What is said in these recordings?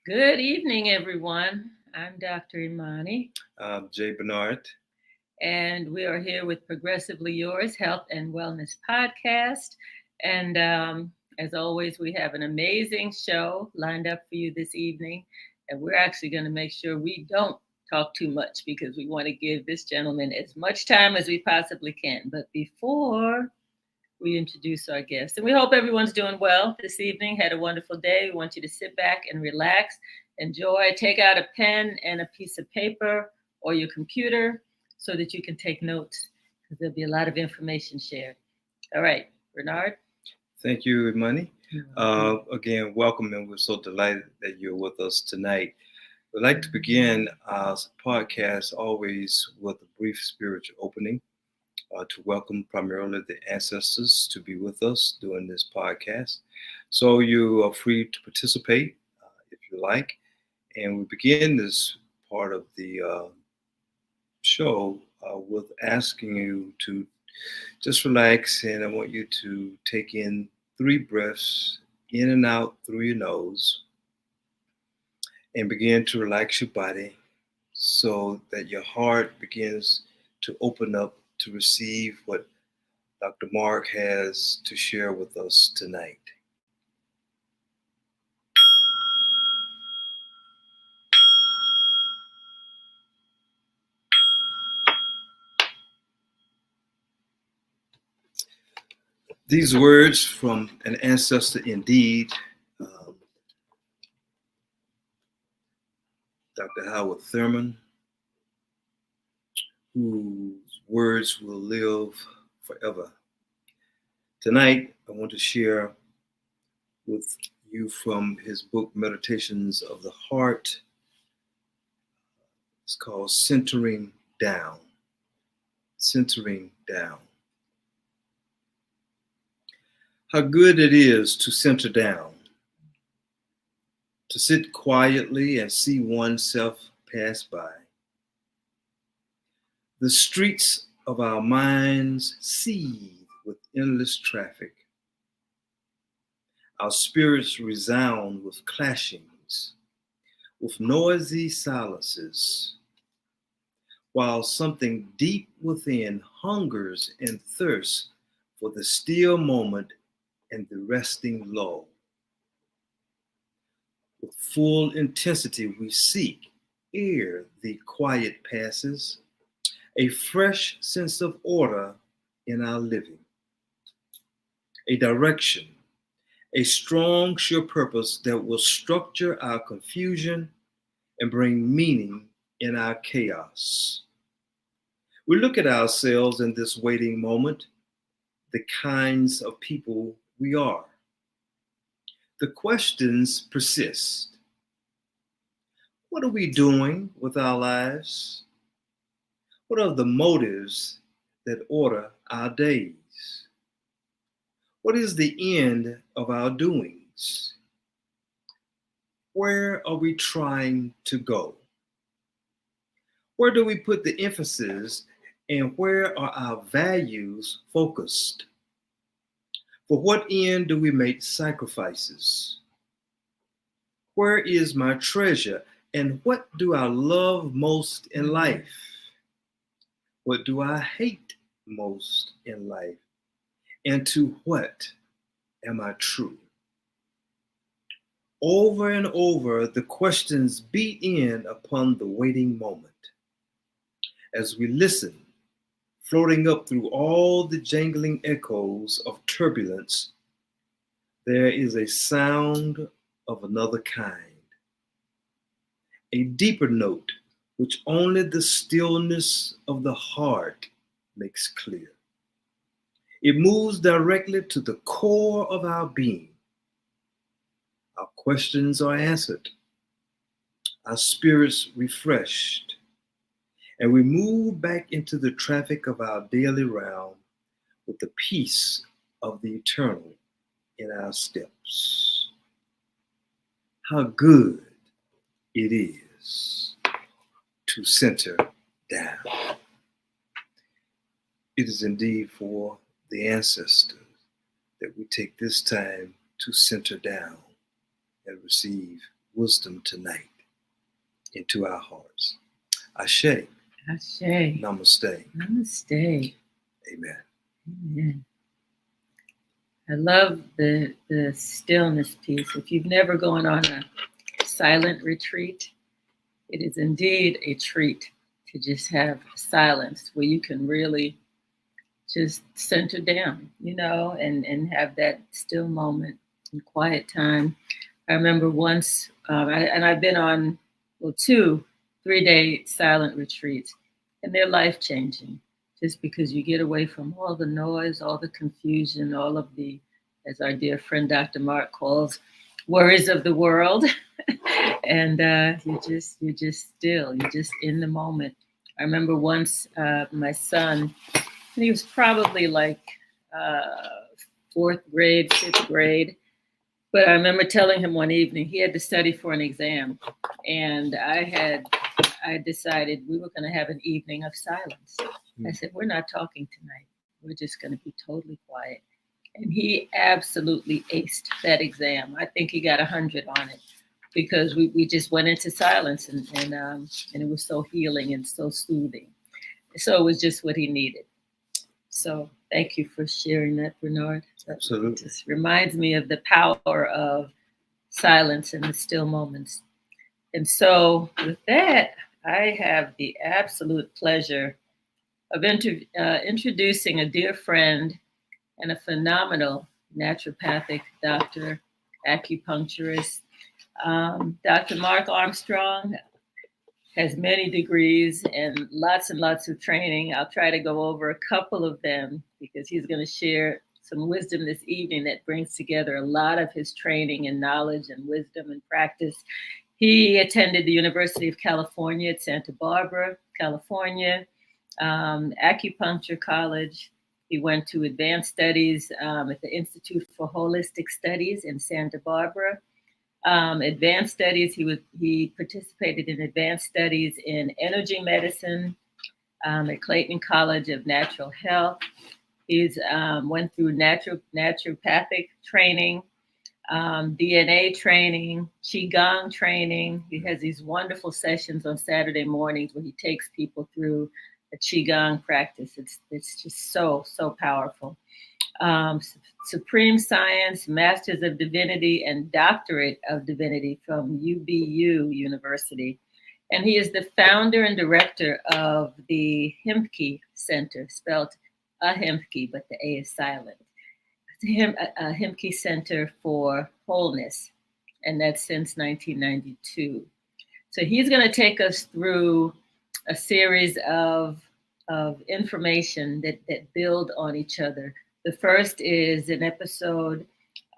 Good evening, everyone. I'm Dr. Imani. I'm Jay Bernard. And we are here with Progressively Yours Health and Wellness Podcast. And as always, we have an amazing show lined up for you this evening. And we're actually going to make sure we don't talk too much because we want to give this gentleman as much time as we possibly can. But before we introduce our guests, and we hope everyone's doing well this evening, had a wonderful day. We want you to sit back and relax, enjoy, take out a pen and a piece of paper or your computer so that you can take notes because there'll be a lot of information shared. All right, Bernard. Thank you, Imani. Again, welcome, and we're so delighted that you're with us tonight. We'd like to begin our podcast always with a brief spiritual opening to welcome primarily the ancestors to be with us during this podcast. So you are free to participate if you like. And we begin this part of the show with asking you to just relax, and I want you to take in 3 breaths in and out through your nose and begin to relax your body so that your heart begins to open up to receive what Dr. Mark has to share with us tonight. These words from an ancestor indeed, Dr. Howard Thurman, whose words will live forever. Tonight, I want to share with you from his book, Meditations of the Heart. It's called Centering Down. Centering Down. How good it is to center down, to sit quietly and see oneself pass by. The streets of our minds seethe with endless traffic. Our spirits resound with clashings, with noisy silences, while something deep within hungers and thirsts for the still moment and the resting lull. With full intensity we seek, ere the quiet passes, a fresh sense of order in our living, a direction, a strong, sure purpose that will structure our confusion and bring meaning in our chaos. We look at ourselves in this waiting moment, the kinds of people we are. The questions persist. What are we doing with our lives? What are the motives that order our days? What is the end of our doings? Where are we trying to go? Where do we put the emphasis, and where are our values focused? For what end do we make sacrifices? Where is my treasure, and what do I love most in life? What do I hate most in life? And to what am I true? Over and over, the questions beat in upon the waiting moment. As we listen, floating up through all the jangling echoes of turbulence, there is a sound of another kind, a deeper note which only the stillness of the heart makes clear. It moves directly to the core of our being. Our questions are answered, our spirits refreshed, and we move back into the traffic of our daily round with the peace of the eternal in our steps. How good it is to center down. It is indeed for the ancestors that we take this time to center down and receive wisdom tonight into our hearts. Ashe. Ashe. Namaste. Namaste. Amen. Amen. I love the stillness piece. If you've never gone on a silent retreat, it is indeed a treat to just have silence where you can really just center down, and have that still moment and quiet time. I remember once, I've been on, 2 3-day silent retreats, and they're life-changing just because you get away from all the noise, all the confusion, all of the, as our dear friend Dr. Mark calls, worries of the world. And you're just still, you're just in the moment. I remember once my son, and he was probably like 4th grade, 5th grade. But I remember telling him one evening he had to study for an exam. And I decided we were going to have an evening of silence. I said, we're not talking tonight. We're just going to be totally quiet. And he absolutely aced that exam. I think he got 100 on it because we just went into silence, and it was so healing and so soothing. So it was just what he needed. So thank you for sharing that, Bernard. Absolutely. It just reminds me of the power of silence and the still moments. And so with that, I have the absolute pleasure of introducing a dear friend and a phenomenal naturopathic doctor, acupuncturist. Dr. Mark Armstrong has many degrees and lots of training. I'll try to go over a couple of them because he's going to share some wisdom this evening that brings together a lot of his training and knowledge and wisdom and practice. He attended the University of California at Santa Barbara, California, acupuncture college. He went to advanced studies at the Institute for Holistic Studies in Santa Barbara. Advanced studies, he participated in advanced studies in energy medicine at Clayton College of Natural Health. He's went through naturopathic training, DNA training, Qigong training. He has these wonderful sessions on Saturday mornings where he takes people through a Qigong practice. It's just so powerful. Supreme Science, Masters of Divinity, and Doctorate of Divinity from UBU University. And he is the founder and director of the Hemke Center, spelled Ahemke, but the A is silent. Hemke Center for Wholeness, and that's since 1992. So he's going to take us through a series of information that build on each other. The first is an episode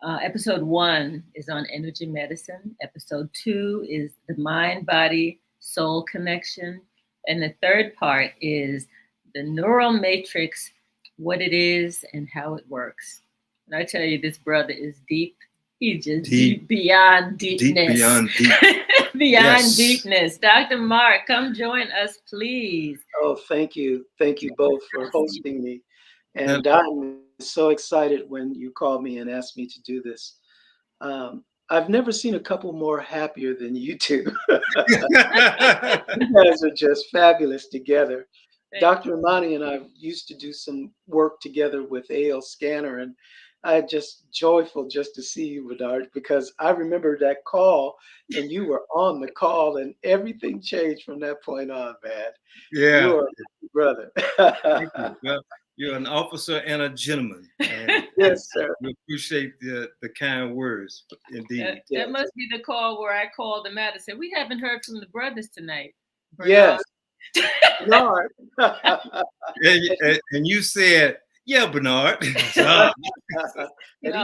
1 is on energy medicine. Episode 2 is the mind, body, soul connection. And the third part is the neural matrix, what it is and how it works. And I tell you, this brother is deep. He's just deep beyond deepness. Deep beyond deep. Beyond deepness. Dr. Mark, come join us, please. Oh, thank you. Thank you both for hosting me. And I'm so excited when you called me and asked me to do this. I've never seen a couple more happier than you two. You guys are just fabulous together. Dr. Imani and I used to do some work together with AL Scanner, and I just joyful just to see you, Bernard, because I remember that call and you were on the call and everything changed from that point on, man. Yeah. You are a brother. Thank you. Well, you're an officer and a gentleman. And yes, sir. We appreciate the kind words, indeed. That must be the call where I called them out and said, we haven't heard from the brothers tonight. Bernard. Yes. Lord. And you said, Yeah, Bernard. And he No, I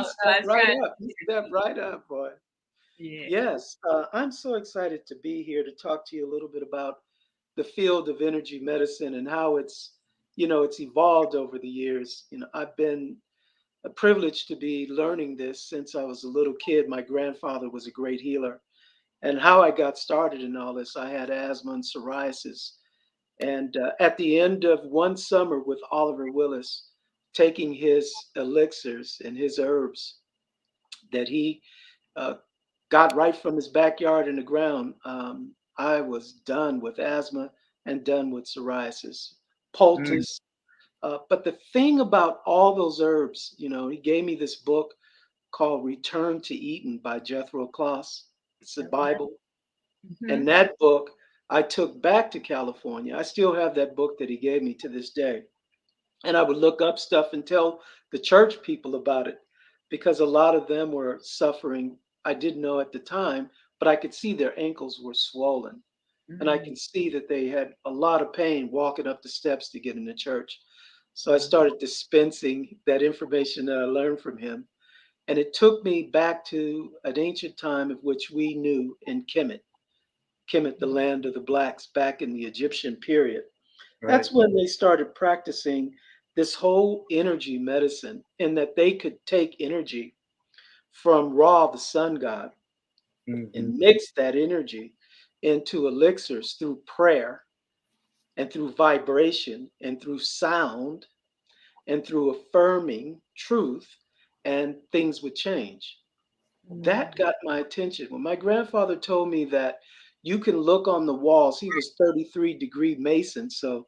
stepped was right trying. up. He stepped right up, boy. Yeah. Yes, I'm so excited to be here to talk to you a little bit about the field of energy medicine and how it's evolved over the years. I've been privileged to be learning this since I was a little kid. My grandfather was a great healer. And how I got started in all this, I had asthma and psoriasis. And at the end of one summer with Oliver Willis, taking his elixirs and his herbs that he uh, got right from his backyard in the ground, I was done with asthma and done with psoriasis, Mm, poultice. But the thing about all those herbs, he gave me this book called Return to Eden by Jethro Kloss. It's a Okay. Bible. And Hmm. that book I took back to California. I still have that book that he gave me to this day. And I would look up stuff and tell the church people about it because a lot of them were suffering. I didn't know at the time, but I could see their ankles were swollen. And I Hmm. can see that they had a lot of pain walking up the steps to get into church. So I Wow. started dispensing that information that I learned from him. And it took me back to an ancient time of which we knew in Kemet, the land of the blacks back in the Egyptian period. right. That's when they started practicing this whole energy medicine, in that they could take energy from Ra, the sun god, Hmm. and mix that energy into elixirs through prayer and through vibration and through sound and through affirming truth, and things would change. That Mm. got my attention. When my grandfather told me that you can look on the walls, he was 33-degree Mason. So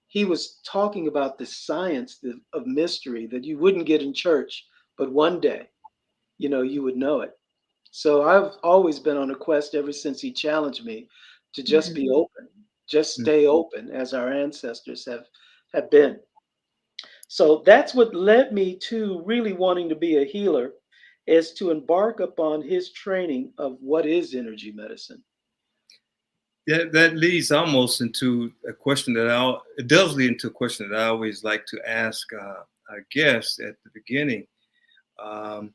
he was talking about the science of mystery that you wouldn't get in church, but one day, you would know it. So I've always been on a quest ever since he challenged me to just Mhm. be open, just stay open as our ancestors have been. So that's what led me to really wanting to be a healer, is to embark upon his training of what is energy medicine. That leads almost into a question it does lead into a question that I always like to ask our guests at the beginning. Um,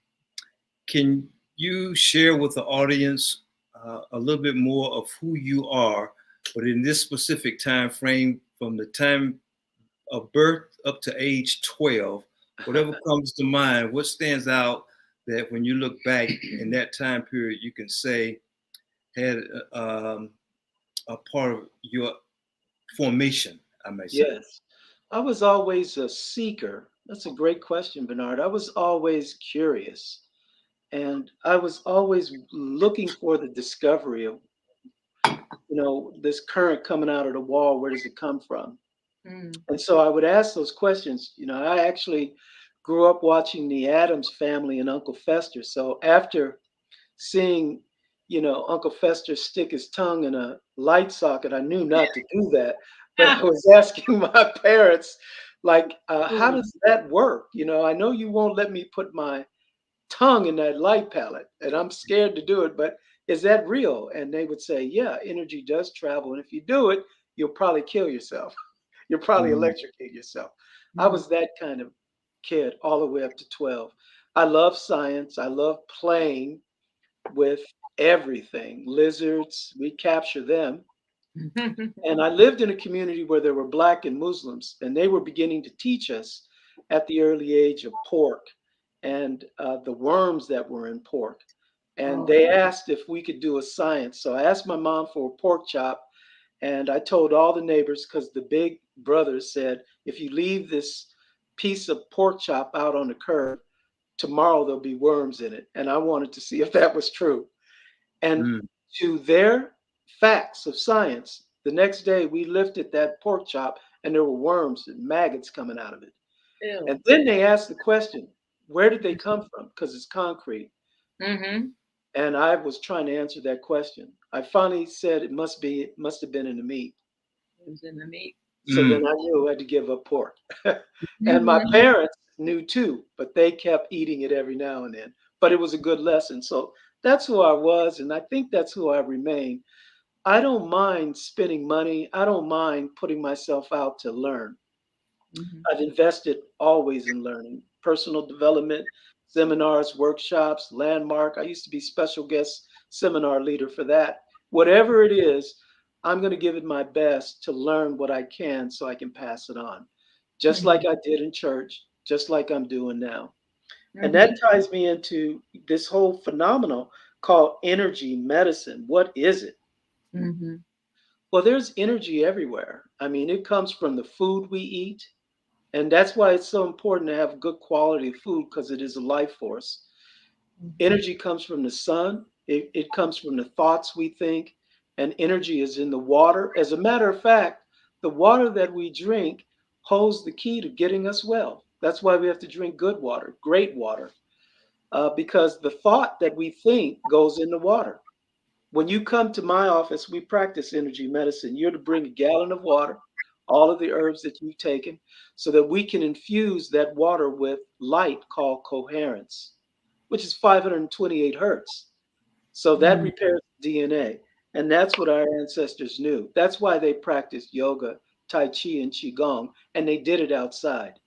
can you share with the audience a little bit more of who you are, but in this specific time frame, from the time of birth up to age 12, whatever comes to mind, what stands out that when you look back in that time period, you can say had a part of your formation, I may say. Yes. I was always a seeker. That's a great question, Bernard. I was always curious, and I was always looking for the discovery of, this current coming out of the wall. Where does it come from? Mm. And so I would ask those questions. I actually grew up watching the Adams Family and Uncle Fester. So after seeing, Uncle Fester stick his tongue in a light socket, I knew not to do that. But I was asking my parents, like, how Ooh. does that work? I know you won't let me put my tongue in that light palette, and I'm scared to do it, but is that real? And they would say, yeah, energy does travel. And if you do it, you'll probably kill yourself. You'll probably Mm, electrocute yourself. I Mhm. was that kind of kid all the way up to 12. I love science. I love playing with everything. Lizards, we capture them. And I lived in a community where there were Black and Muslims, and they were beginning to teach us at the early age of pork and the worms that were in pork. And Oh. they asked if we could do a science. So I asked my mom for a pork chop, and I told all the neighbors, because the big brothers said, if you leave this piece of pork chop out on the curb, tomorrow there'll be worms in it. And I wanted to see if that was true. And mm, to their facts of science, the next day we lifted that pork chop and there were worms and maggots coming out of it. Ew. And then they asked the question, where did they come from? Because it's concrete. Mm-hmm. And I was trying to answer that question. I finally said it must have been in the meat. It was in the meat. So mm. then I knew I had to give up pork. And my Mm-hmm. parents knew too, but they kept eating it every now and then. But it was a good lesson. So that's who I was, and I think that's who I remain. I don't mind spending money. I don't mind putting myself out to learn. Mhm. I've invested always in learning, personal development, seminars, workshops, landmark. I used to be special guest seminar leader for that. Whatever it is, I'm going to give it my best to learn what I can so I can pass it on, just like Mhm. I did in church, just like I'm doing now. And that Mhm. ties me into this whole phenomenon called energy medicine. What is it? Mhm. Well, there's energy everywhere. I mean, it comes from the food we eat. And that's why it's so important to have good quality food because it is a life force. Mhm. Energy comes from the sun, it comes from the thoughts we think, and energy is in the water. As a matter of fact, the water that we drink holds the key to getting us well. That's why we have to drink good water, great water, because the thought that we think goes in the water. When you come to my office, we practice energy medicine. You're to bring a gallon of water, all of the herbs that you've taken, so that we can infuse that water with light called coherence, which is 528 hertz. So that Mhm. repairs DNA. And that's what our ancestors knew. That's why they practiced yoga, Tai Chi, and Qigong, and they did it outside.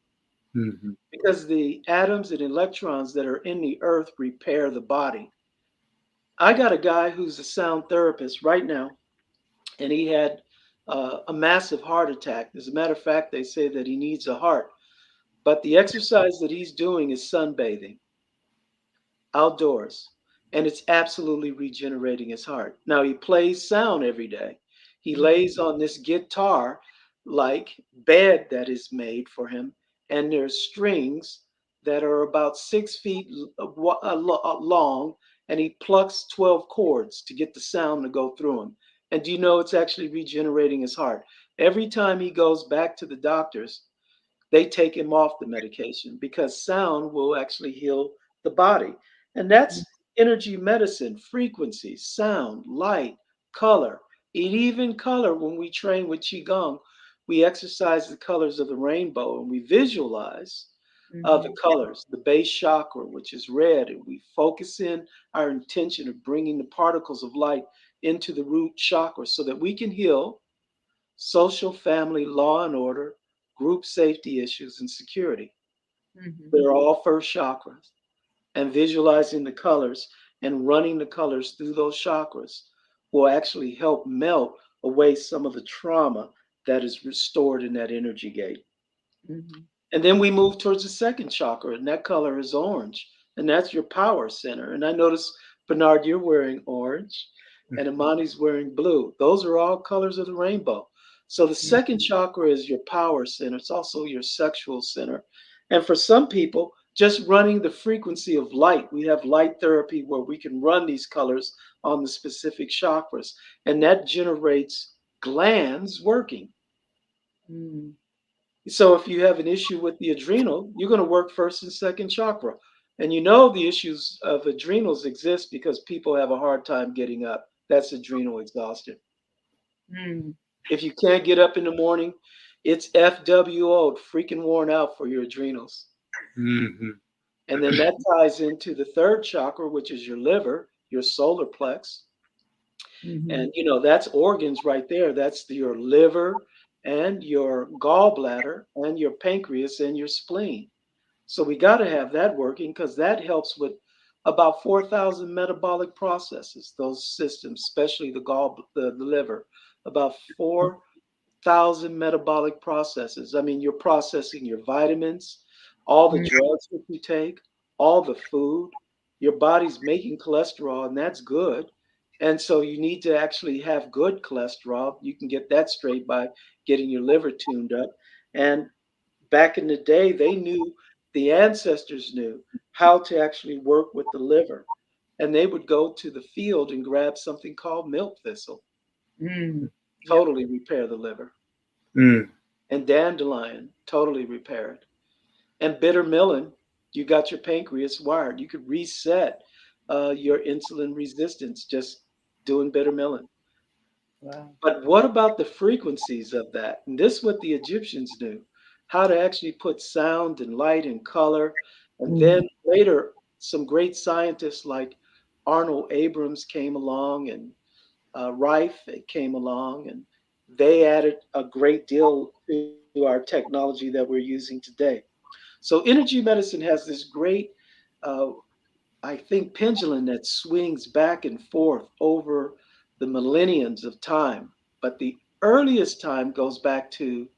Mm-hmm. Because the atoms and electrons that are in the earth repair the body. I got a guy who's a sound therapist right now, and he had a massive heart attack. As a matter of fact, they say that he needs a heart. But the exercise that he's doing is sunbathing outdoors, and it's absolutely regenerating his heart. Now, he plays sound every day. He Mhm. lays on this guitar like bed that is made for him, and there's strings that are about 6 feet long, and he plucks 12 chords to get the sound to go through them. And do you know it's actually regenerating his heart? Every time he goes back to the doctors, they take him off the medication because sound will actually heal the body. And that's energy medicine, frequency, sound, light, color. And even color, when we train with Qigong, we exercise the colors of the rainbow and we visualize the Mhm. colors, the base chakra, which is red, and we focus in our intention of bringing the particles of light into the root chakra so that we can heal social, family, law and order, group safety issues, and security. Mhm. They're all first chakras. And visualizing the colors and running the colors through those chakras will actually help melt away some of the trauma that is restored in that energy gate. Mhm. And then we move towards the second chakra, and that color is orange. And that's your power center. And I notice, Bernard, you're wearing orange, and Imani's wearing blue. Those are all colors of the rainbow. So the second chakra is your power center. It's also your sexual center. And for some people, just running the frequency of light, we have light therapy where we can run these colors on the specific chakras, and that generates glands working. Mhm. So if you have an issue with the adrenal, you're going to work first and second chakra. And you know the issues of adrenals exist because people have a hard time getting up. That's adrenal exhaustion. Mhm. If you can't get up in the morning, it's FWO, freaking worn out for your adrenals. Mm-hmm. And then that ties into the third chakra, which is your liver, your solar plex. Mhm. And that's organs right there. That's your liver and your gallbladder and your pancreas and your spleen. So we got to have that working because that helps with about 4,000 metabolic processes, those systems, especially the liver, about 4,000 metabolic processes. I mean, you're processing your vitamins, all the Mhm. drugs that you take, all the food. Your body's making cholesterol, and that's good. And so you need to actually have good cholesterol. You can get that straight by getting your liver tuned up. And back in the day, the ancestors knew how to actually work with the liver. And they would go to the field and grab something called milk thistle, Mhm. Yep. totally repair the liver. Mm. And dandelion, totally repair it. And bitter melon, you got your pancreas wired. You could reset your insulin resistance just doing bitter melon. Wow. But what about the frequencies of that? And this is what the Egyptians knew, how to actually put sound and light and color. And Mhm. then later, some great scientists like Arnold Abrams came along and Rife came along, and they added a great deal to our technology that we're using today. So energy medicine has this great, uh, I think, pendulum that swings back and forth over the millenniums of time. But the earliest time goes back to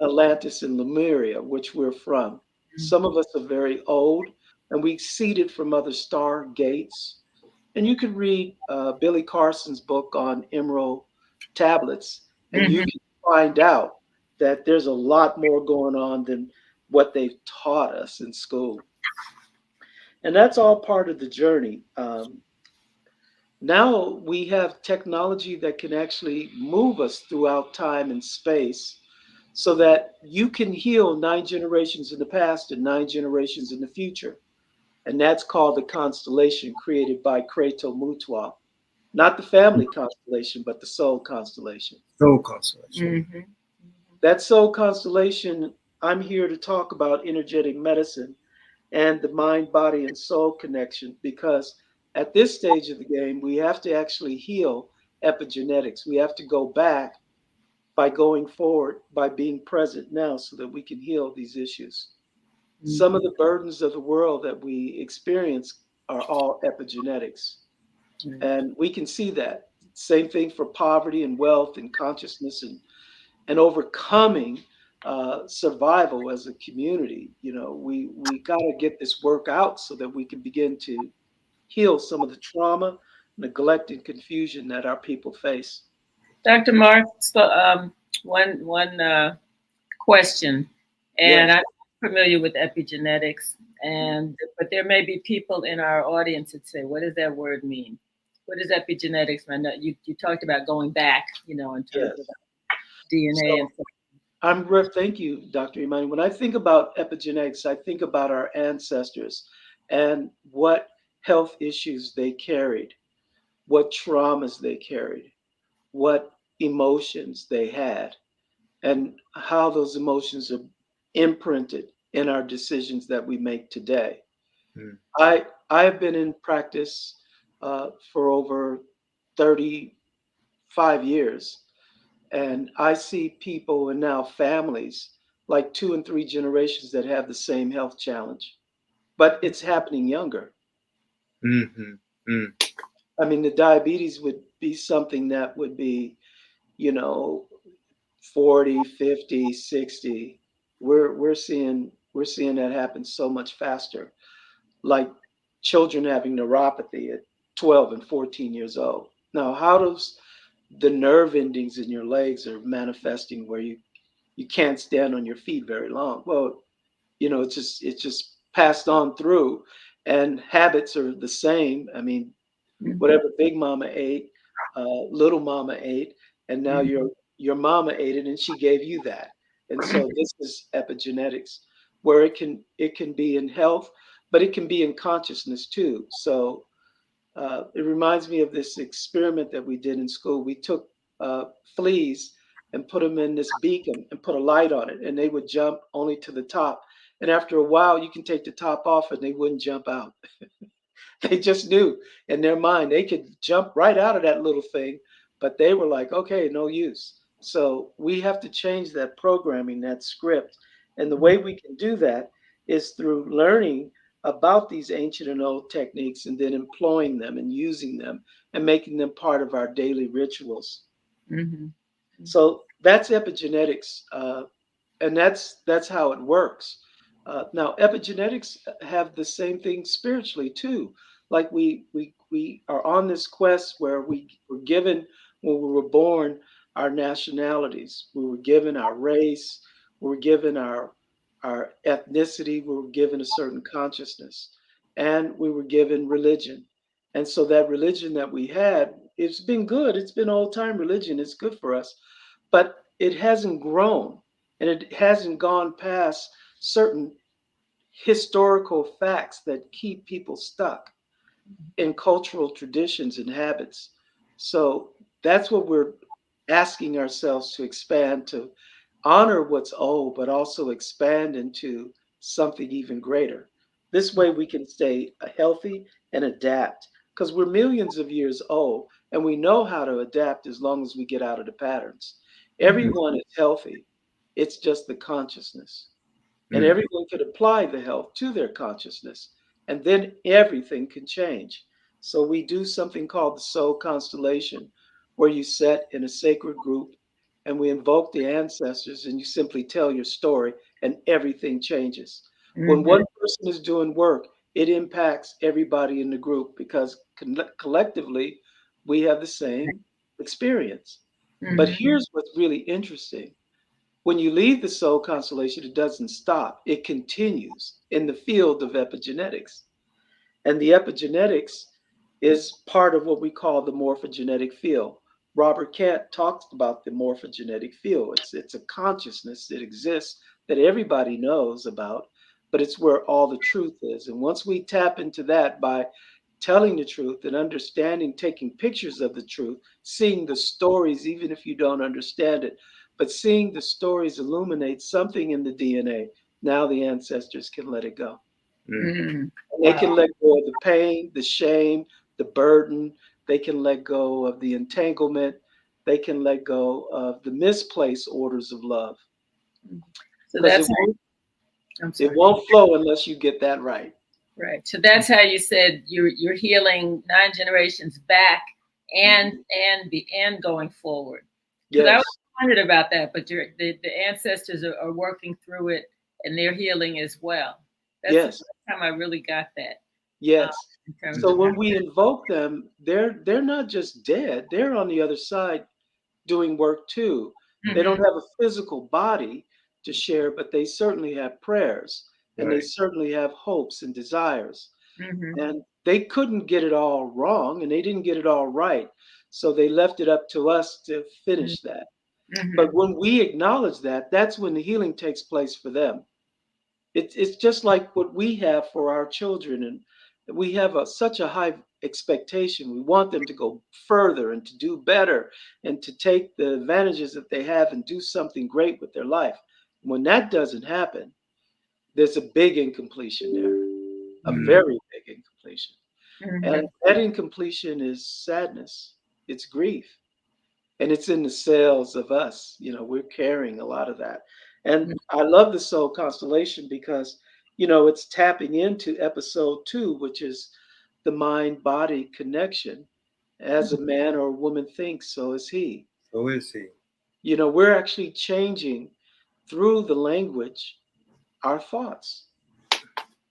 Atlantis and Lemuria, which we're from. Some of us are very old, and we seeded from other star gates. And you could read Billy Carson's book on emerald tablets, and you Mm-hmm. can find out that there's a lot more going on than what they've taught us in school. And that's all part of the journey. Now we have technology that can actually move us throughout time and space so that you can heal 9 generations in the past and 9 generations in the future. And that's called the constellation created by Creto Mutwa. Not the family constellation, but the soul constellation. Soul constellation. Mm-hmm. That soul constellation, I'm here to talk about energetic medicine and the mind, body, and soul connection because at this stage of the game, we have to actually heal epigenetics. We have to go back by going forward, by being present now so that we can heal these issues. Some of the burdens of the world that we experience are all epigenetics. And we can see that. Same thing for poverty and wealth and consciousness and overcoming survival as a community. You know, we got to get this work out so that we can begin to heal some of the trauma, neglect, and confusion that our people face. Dr. Mark, so, one question, and Yes, I'm familiar with epigenetics, and but there may be people in our audience that say, "What does that word mean? What does epigenetics mean?" Now, you talked about going back, in terms of yes. DNA So and so. thank you, Dr. Imani. When I think about epigenetics, I think about our ancestors and what health issues they carried, what traumas they carried, what emotions they had, and how those emotions are imprinted in our decisions that we make today. Mm. I have been in practice for over 35 years, and I see people and now families like 2 and 3 generations that have the same health challenge, but it's happening younger. Mm-hmm. Mm. I mean, the diabetes would be something that would be, you know, 40, 50, 60. We're seeing that happen so much faster. Like children having neuropathy at 12 and 14 years old. Now, how does the nerve endings in your legs are manifesting where you can't stand on your feet very long? Well, it's just passed on through, and habits are the same. I mean, Mhm. whatever Big Mama ate, Little Mama ate, and now Mhm. your mama ate it, and she gave you that. And so this is epigenetics, where it can be in health, but it can be in consciousness too. So it reminds me of this experiment that we did in school. We took uh, fleas and put them in this beacon and put a light on it, and they would jump only to the top. And after a while, you can take the top off, and they wouldn't jump out. They just knew in their mind they could jump right out of that little thing, but they were like, okay, no use. So we have to change that programming, that script. And the way we can do that is through learning about these ancient and old techniques and then employing them and using them and making them part of our daily rituals. Mhm. So that's epigenetics. And that's how it works. Now, epigenetics have the same thing spiritually too. Like we are on this quest where we were given when we were born our nationalities. We were given our race. We were given our ethnicity. We were given a certain consciousness, and we were given religion. And so that religion that we had, it's been good. It's been old time religion. It's good for us, but it hasn't grown and it hasn't gone past certain historical facts that keep people stuck in cultural traditions and habits. So that's what we're asking ourselves to expand to honor what's old, but also expand into something even greater. This way we can stay healthy and adapt because we're millions of years old and we know how to adapt as long as we get out of the patterns. Mhm. Everyone is healthy It's just the consciousness. And Mm. everyone could apply the health to their consciousness, and then everything can change. So we do something called the soul constellation, where you set in a sacred group and we invoke the ancestors, and you simply tell your story, and everything changes. When Mm-hmm. one person is doing work, it impacts everybody in the group because collectively we have the same experience. But Mm-hmm. here's what's really interesting: when you leave the soul constellation, it doesn't stop, it continues in the field of epigenetics. And the epigenetics is part of what we call the morphogenetic field. Robert Kant talks about the morphogenetic field. It's a consciousness that exists that everybody knows about, but it's where all the truth is. And once we tap into that by telling the truth and understanding, taking pictures of the truth, seeing the stories, even if you don't understand it, but seeing the stories illuminate something in the DNA, now the ancestors can let it go. Mm. Mm-hmm. And they Wow. can let go of the pain, the shame, the burden. They can let go of the entanglement. They can let go of the misplaced orders of love So because that's how, I'm it sorry. won't flow unless you get that right. Right. So that's how you said you're healing 9 generations back and Mhm. and going forward. Because I was Yes, wondering about that, but the ancestors are working through it and they're healing as well. That's the yes, first time I really got that uh, yes. in terms So of how. when we invoke them, they're not just dead. They're on the other side doing work too. They don't Mm-hmm. have a physical body to share, but they certainly have prayers and they Right. certainly have hopes and desires. Mm-hmm. And they couldn't get it all wrong and they didn't get it all right. So they left it up to us to finish that. Mm-hmm. But when we acknowledge that, that's when the healing takes place for them. It's just like what we have for our children. And we have such a high expectation. We want them to go further and to do better and to take the advantages that they have and do something great with their life. When that doesn't happen, there's a big incompletion there, a Mm. very big incompletion. Mm-hmm. And that incompletion is sadness, it's grief, and it's in the cells of us. We're carrying a lot of that. And I love the soul constellation because, it's tapping into episode 2, which is the mind body connection. As a man or a woman thinks, so is he. So is he. We're actually changing through the language our thoughts.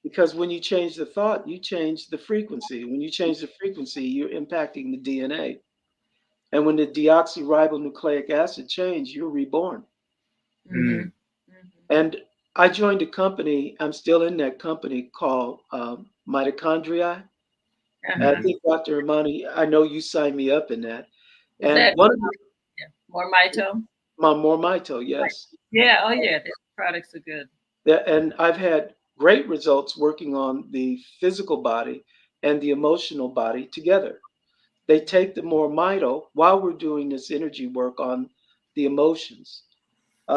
Because when you change the thought, you change the frequency. When you change the frequency, you're impacting the DNA. And when the deoxyribonucleic acid change, you're reborn. Mm-hmm. Mm. And I joined a company, I'm still in that company, called Mitochondria. I Uh-huh. Mm-hmm. think, Dr. Imani, I know you signed me up in that. Is And that one of yeah, more mito? my more mito, yes. Yeah. Oh, yeah. The products are good. And I've had great results working on the physical body and the emotional body together. They take the more mito while we're doing this energy work on the emotions.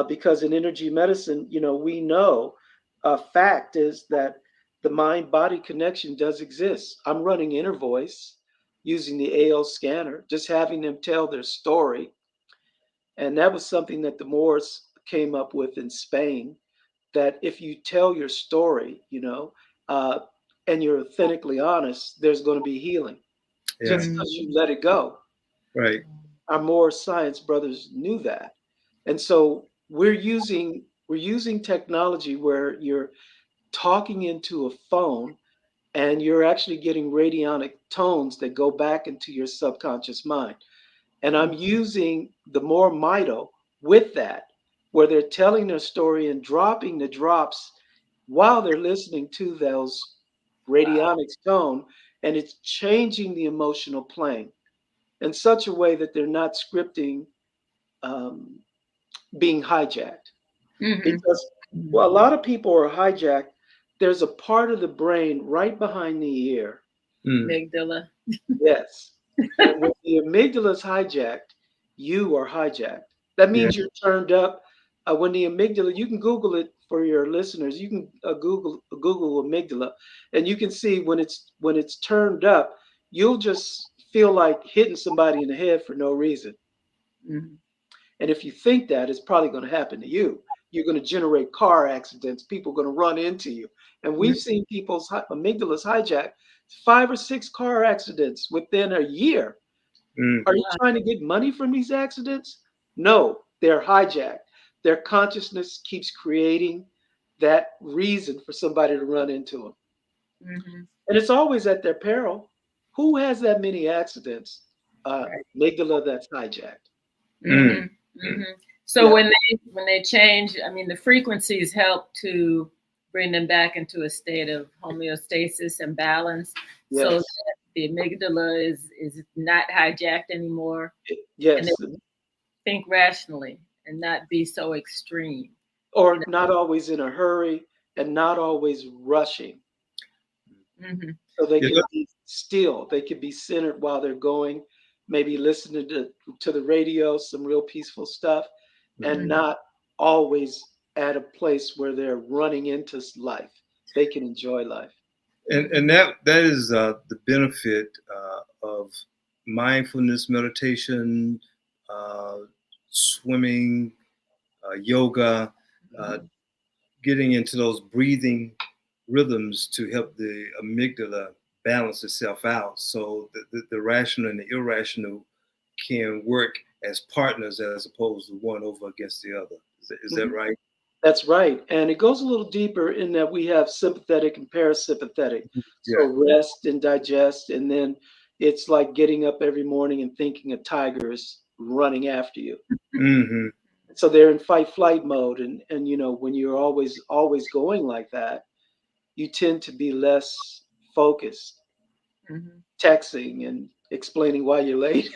Because in energy medicine, we know a fact is that the mind body connection does exist. I'm running inner voice using the AL scanner, just having them tell their story. And that was something that the Moors came up with in Spain, that if you tell your story, uh, and you're authentically honest, there's going to be healing Yeah. just because you let it go. Right. Our more science brothers knew that. And so we're using technology where you're talking into a phone and you're actually getting radionic tones that go back into your subconscious mind. And I'm using the more mito with that, where they're telling their story and dropping the drops while they're listening to those radionics tone, and it's changing the emotional plane in such a way that they're not scripting um, being hijacked. Mm-hmm. Because, well, a lot of people are hijacked. There's a part of the brain right behind the ear. Mm. Amygdala. Yes. And when the amygdala is hijacked, you are hijacked. That Yeah. means you're turned up. When the amygdala, you can Google it for your listeners. You can Google amygdala, and you can see when it's turned up, you'll just feel like hitting somebody in the head for no reason. Mm-hmm. And if you think that, it's probably going to happen to you you're going to generate car accidents. People are going to run into you. And we've seen people's amygdalas hijacked 5 or 6 car accidents within a year. Are you Mm-hmm. trying to get money from these accidents? No, they're hijacked. Their consciousness keeps creating that reason for somebody to run into them. Mm-hmm. And it's always at their peril. Who has that many accidents? Right. Amygdala that's hijacked. Mm-hmm. Mm-hmm. Mm-hmm. So Yeah. when they change, I mean, the frequencies help to bring them back into a state of homeostasis and balance, so Yes. that the amygdala is not hijacked anymore, and they Yes. think rationally and not be so extreme. You Or not always in a hurry and not always rushing. know. Mm-hmm. So they Yeah, can be still. They can be centered while they're going, maybe listening to the radio, some real peaceful stuff, and mhm. not always at a place where they're running into life. They can enjoy life. And that is the benefit of mindfulness meditation, uh, swimming, yoga, uh, Mhm. getting into those breathing rhythms to help the amygdala balance itself out, so the rational and the irrational can work as partners as opposed to one over against the other. Is that Mhm. right? That's right. And it goes a little deeper in that we have sympathetic and parasympathetic. Yeah. So rest and digest. And then it's like getting up every morning and thinking a tiger is running after you. Mm-hmm. So they're in fight flight mode. And when you're always going like that, you tend to be less focused, Mm-hmm. texting and explaining why you're late,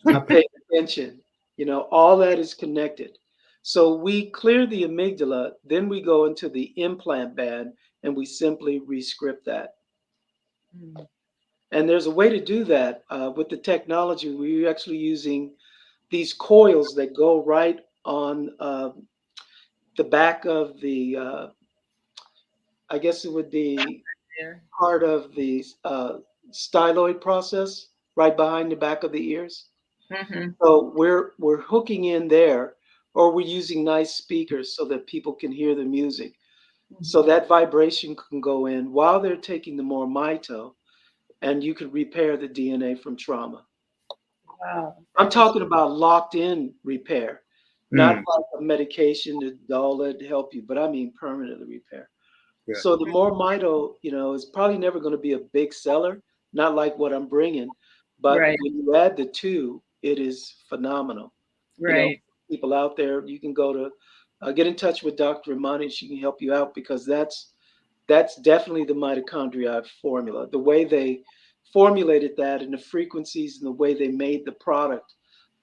not paying attention. All that is connected. So we clear the amygdala, then we go into the implant band and we simply rescript that. Mm-hmm. And there's a way to do that with the technology. We're actually using these coils that go right on the back of I guess it would be There. part of the styloid process, right behind the back of the ears. Mm-hmm. So we're hooking in there, or we're using nice speakers so that people can hear the music. So Mm-hmm. that vibration can go in while they're taking the more mito, and you could repair the DNA from trauma. Wow, I'm that is. talking about locked in repair, not Mm. like a medication to dull it, help you, but I mean permanently repair. Yeah. So the more mito, is probably never going to be a big seller, not like what I'm bringing, but Right, when you add the two, it is phenomenal. you know, right. People out there, you can go to get in touch with Dr. Imani. She can help you out because that's definitely the mitochondria formula. The way they formulated that and the frequencies and the way they made the product,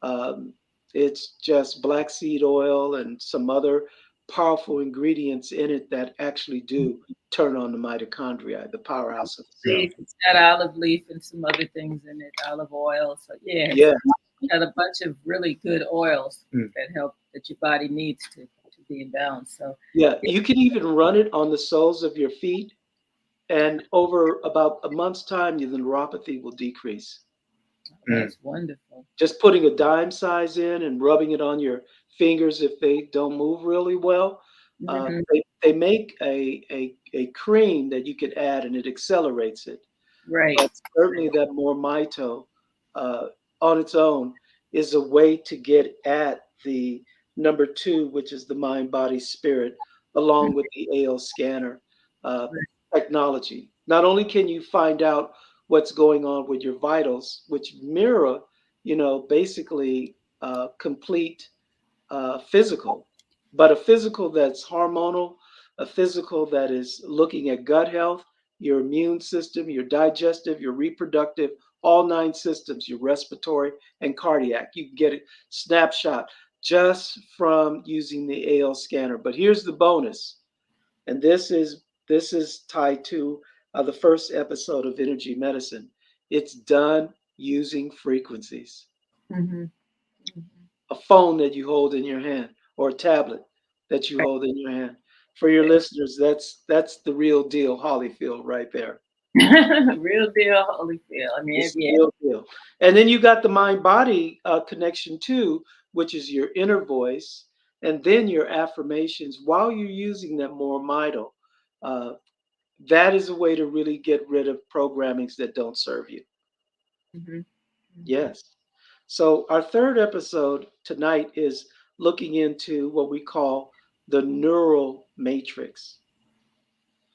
um, it's just black seed oil and some other powerful ingredients in it that actually do turn on the mitochondria, the powerhouse of the cell. Leaf. It's got olive leaf and some other things in it, olive oil. So yeah, it's Yeah, got a bunch of really good oils Mm. that help that your body needs to be in balance. So yeah. yeah, You can even run it on the soles of your feet, and over about a month's time, the neuropathy will decrease. Mm. that's wonderful. Just putting a dime size in and rubbing it on your fingers if they don't move really well. Hmm. They make a cream that you could add and it accelerates it. Right. But certainly that more mito uh, on its own is a way to get at the number two, which is the mind, body, spirit, along with the AL scanner uh, technology. Not only can you find out what's going on with your vitals, which mirror, basically complete physical, but a physical that's hormonal, a physical that is looking at gut health, your immune system, your digestive, your reproductive, all 9 systems, your respiratory and cardiac. You can get a snapshot just from using the AL scanner. But here's the bonus, and this is tied to the first episode of Energy Medicine. It's done using frequencies, Hmm. a phone that you hold in your hand or a tablet that you hold in your hand. For your listeners, that's the real deal, Hollyfield, right there. Real deal, Holyfield. I mean, It's the yeah. real deal. And then you got the mind body connection too, which is your inner voice. and then your affirmations while you're using them more mindful. Uh, that is a way to really get rid of programmings that don't serve you. Mm-hmm. Mm-hmm. Yes. So our third episode tonight is looking into what we call the neural matrix.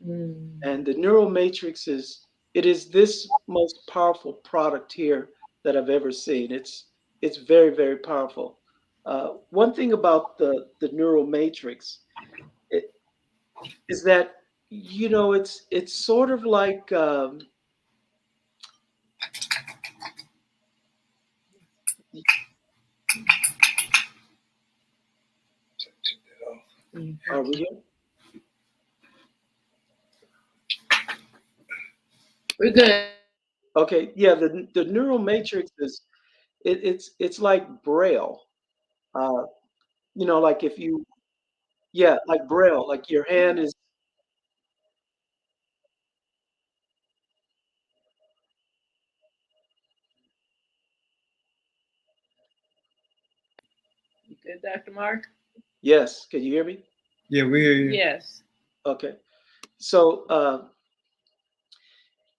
Mm. And the neural matrix is this most powerful product here that I've ever seen. It's very, very powerful. One thing about the neural matrix i- is that it's sort of like are we here? We're good. Okay, yeah. The neural matrix is it's like Braille. Uh, like if you yeah, like Braille, like your hand is You good, Dr. Mark? yes. Can you hear me? Yeah, we hear you. Yes. Okay. So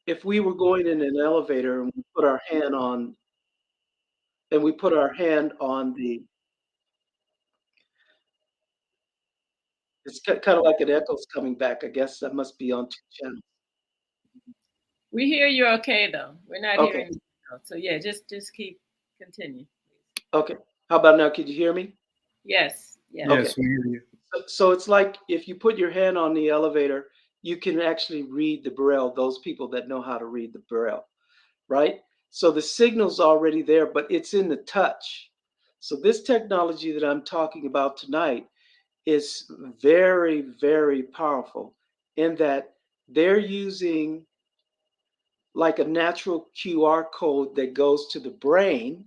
if we were going in an elevator and we put our hand on the it's kind of like an echo's coming back. I guess that must be on two channels. We hear you okay though. We're not Okay. hearing you. So yeah, just keep continue, please. Okay. How about now? Could you hear me? Yes, yes. Okay. Yes, we hear you. So it's like if you put your hand on the elevator, you can actually read the Braille, those people that know how to read the Braille, right? So the signal's already there, but it's in the touch. So this technology that I'm talking about tonight is very, very powerful in that they're using like a natural QR code that goes to the brain.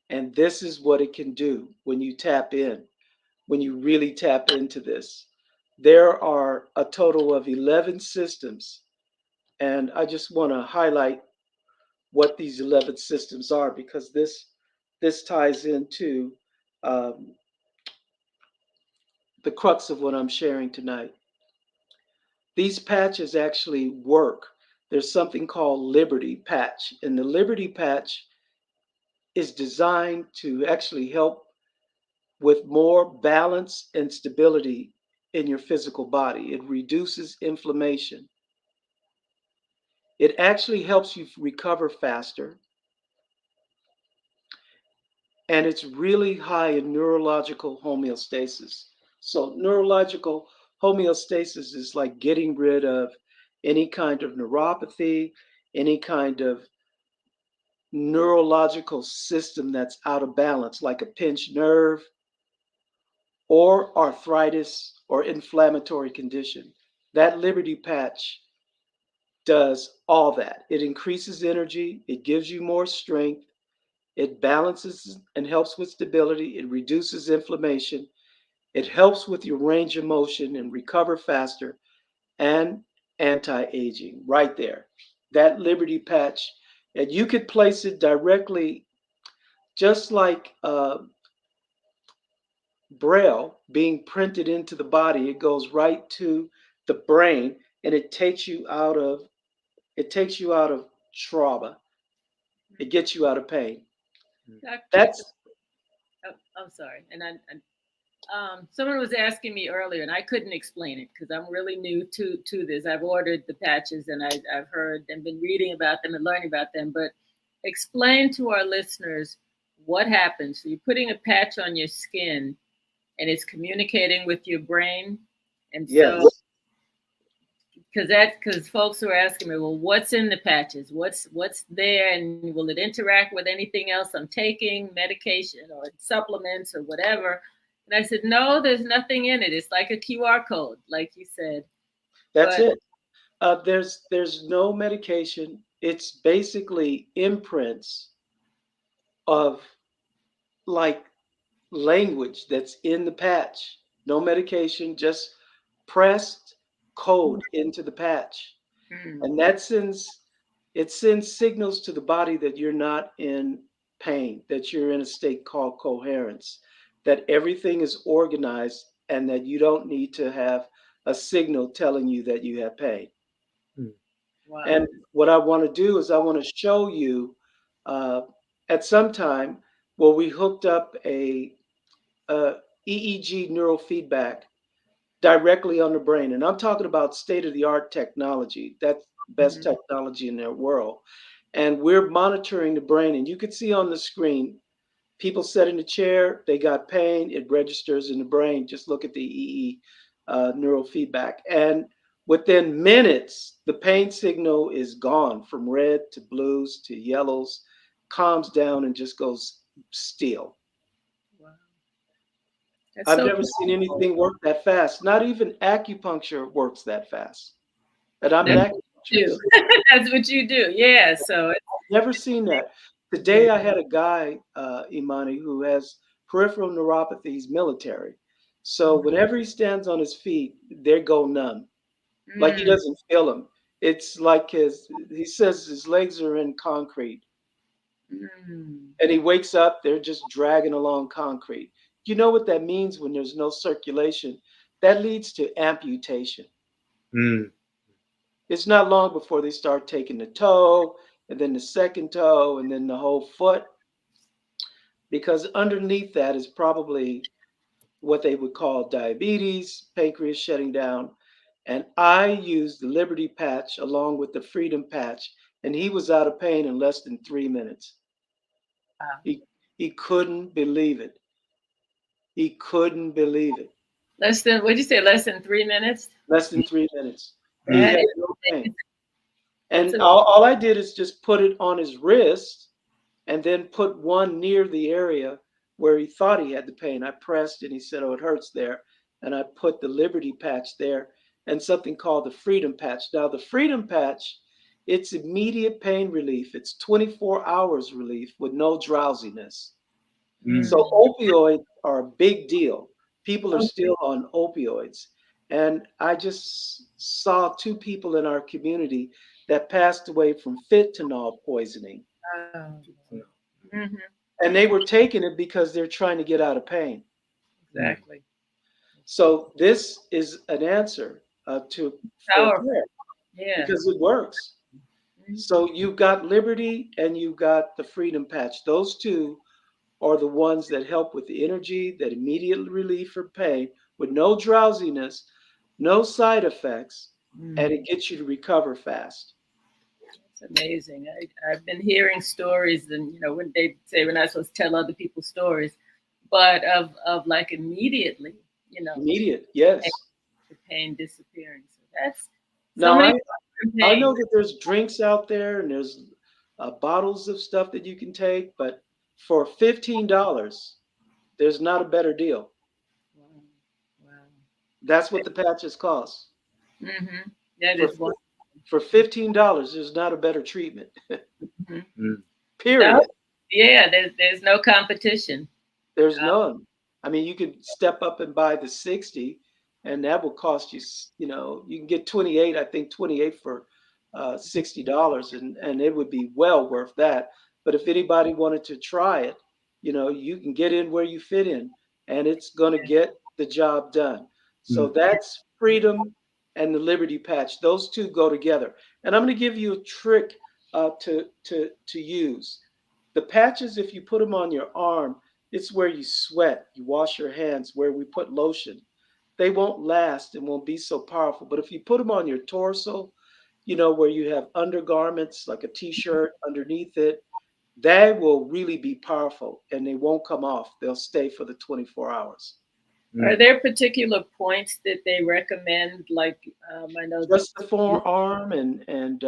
And this is what it can do when you tap in, when you really tap into this. There are a total of 11 systems. And I just want to highlight what these 11 systems are because this ties into um, the crux of what I'm sharing tonight. These patches actually work. There's something called Liberty Patch, and the Liberty Patch is designed to actually help with more balance and stability in your physical body. It reduces inflammation. It actually helps you recover faster, and it's really high in neurological homeostasis. So, neurological homeostasis is like getting rid of any kind of neuropathy, any kind of neurological system that's out of balance, like a pinched nerve or arthritis or inflammatory condition. That Liberty Patch does all that. It increases energy, it gives you more strength, it balances and helps with stability, it reduces inflammation, it helps with your range of motion and recover faster, and anti-aging right there. That Liberty Patch, and you could place it directly, just like Braille being printed into the body. It goes right to the brain, and it takes you out of trauma. It gets you out of pain. Dr. That's Oh, I'm sorry. Someone was asking me earlier, and I couldn't explain it because I'm really new to this. I've ordered the patches, and I've heard and been reading about them and learning about them. But explain to our listeners what happens. So you're putting a patch on your skin, and it's communicating with your brain, and so yes. because folks were asking me, well, what's in the patches? What's there, and will it interact with anything else I'm taking, medication or supplements or whatever? And I said, no, there's nothing in it. It's like a QR code, like you said. That's But it. There's no medication. It's basically imprints of like language that's in the patch. No medication, just pressed code into the patch. mm, And it sends signals to the body that you're not in pain, that you're in a state called coherence, that everything is organized and that you don't need to have a signal telling you that you have pain. Mm. Wow. And what I want to do is I want to show you uh, at some time where we hooked up a EEG neural feedback directly on the brain. And I'm talking about state of the art technology. That's best Mhm. technology in their world. And we're monitoring the brain. And you can see on the screen, people sit in the chair, they got pain, it registers in the brain. Just look at the neural feedback. And within minutes, the pain signal is gone from red to blues to yellows, calms down and just goes still. Wow. That's I've so never seen powerful. anything work that fast. Not even acupuncture works that fast. And I'm an That's what you do. acupuncturist. That's what you do. Yeah. So Never seen that. yeah. Today I had a guy, Imani, who has peripheral neuropathy. He's military. So Mhm. whenever he stands on his feet, they go numb. Like he Mm, doesn't feel them. It's like he says his legs are in concrete. mm. And he wakes up, they're just dragging along concrete. You know what that means when there's no circulation? That leads to amputation. Mm. It's not long before they start taking the toe, and then the second toe, and then the whole foot, because underneath that is probably what they would call diabetes, pancreas shutting down. And I used the Liberty patch along with the Freedom patch, and he was out of pain in less than 3 minutes. Wow. He couldn't believe it. He couldn't believe it. Less than, what'd you say? Less than 3 minutes? Less than 3 minutes. He That Mm. had is, no pain. that's And a, all I did is just put it on his wrist and then put one near the area where he thought he had the pain. I pressed and he said, "Oh, it hurts there." And I put the Liberty patch there and something called the Freedom patch. Now, the Freedom patch, it's immediate pain relief. It's 24 hours relief with no drowsiness. Mm. So mm. opioids are a big deal. People are Okay. still on opioids. And I just saw two people in our community that passed away from fentanyl poisoning. Oh, hmm. And they were taking it because they're trying to get out of pain. Mm. Exactly. So this is an answer to for Powerful. prayer Yeah. because it works. Mhm. So you've got Liberty and you've got the Freedom Patch. Those two are the ones that help with the energy, that immediate relief from pain with no drowsiness, no side effects, and Mm. it gets you to recover fast. It's amazing. I've been hearing stories, and when they say we're not supposed to tell other people's stories, but of like immediately, Immediate, yes. the pain disappearing. So that's so Now many I people are in I pain. know that there's drinks out there and there's bottles of stuff that you can take, but for $15, there's not a better deal. Wow. Wow. That's what the patches cost. Mm-hmm. That For is one. for $15, there's not a better treatment. Mhm. Mm. No, Period. yeah, there's no competition. There's Uh, none. I mean, you could step up and buy the 60, and that will cost you, you can get 28, I think 28 for $60, and it would be well worth that. But if anybody wanted to try it, you can get in where you fit in, and it's going to get the job done. So Mm. that's freedom and the Liberty Patch. Those two go together. And I'm going to give you a trick to use. The patches, if you put them on your arm, it's where you sweat, you wash your hands, where we put lotion. They won't last and won't be so powerful. But if you put them on your torso, where you have undergarments like a t-shirt underneath it, they will really be powerful and they won't come off. They'll stay for the 24 hours. are Mm. there particular points that they recommend? Like, I know that. Just the forearm and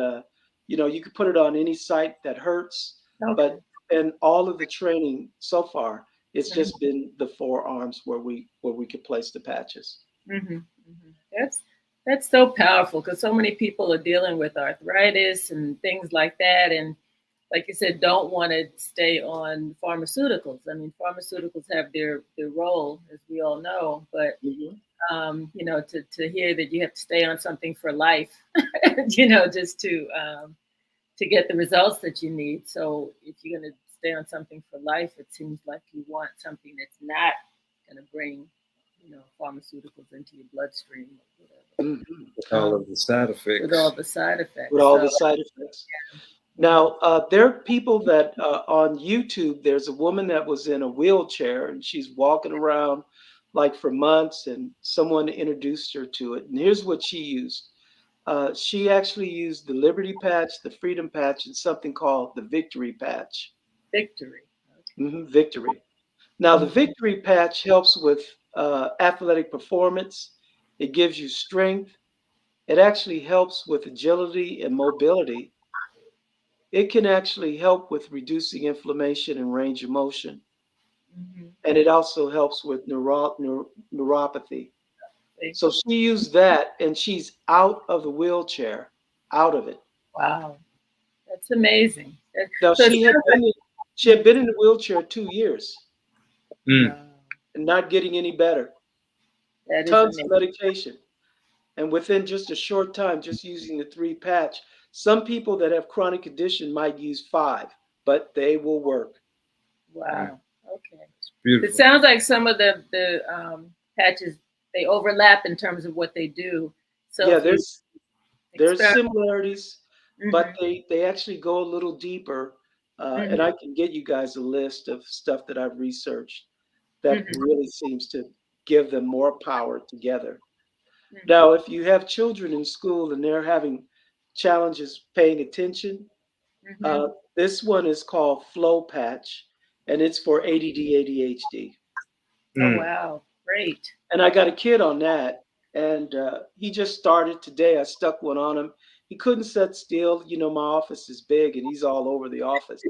you could put it on any site that hurts, but Okay. in all of the training so far, it's Mhm. just been the forearms where we could place the patches. Hmm. Hmm. That's so powerful because so many people are dealing with arthritis and things like that, and like you said, don't want to stay on pharmaceuticals. I mean, pharmaceuticals have their role, as we all know, but Mhm. to hear that you have to stay on something for life, just to get the results that you need. So if you're going to stay on something for life, it seems like you want something that's not. going to bring, pharmaceuticals into your bloodstream or Mhm. With all whatever, of the side with all effects. the side With effects. all So, the side effects. mhm. Now, there are people that on YouTube, there's a woman that was in a wheelchair and she's walking around like for months, and someone introduced her to it. And here's what she used. She actually used the Liberty Patch, the Freedom Patch, and something called the Victory Patch. Victory. Victory. Now, the Okay. Victory Patch helps with athletic performance. It gives you strength. It actually helps with agility and mobility. It can actually help with reducing inflammation and range of motion. Hmm. And it also helps with neuropathy. See? So she used that and she's out of the wheelchair, out of it. Wow, that's amazing. Now So it sounds like, she had been in the wheelchair 2 years Mm. wow, and not getting any better. that is Tons of amazing. medication. And within just a short time, just using the 3 patch, some people that have chronic condition might use 5, but they will work. Wow. Wow. Okay. It's It beautiful. sounds like some of the patches, they overlap in terms of what they do. So Yeah, if you there's experiment, similarities, but hmm they actually go a little deeper. And hmm I can get you guys a list of stuff that I've researched that hmm really seems to give them more power together. hmm Now, if you have children in school and they're having challenges paying attention, hmm uh, this one is called Flow Patch, and it's for ADD ADHD. oh Mm. wow, great. And I got a kid on that, and he just started today. I stuck one on him. He couldn't sit still. You know, my office is big, and he's all over the office.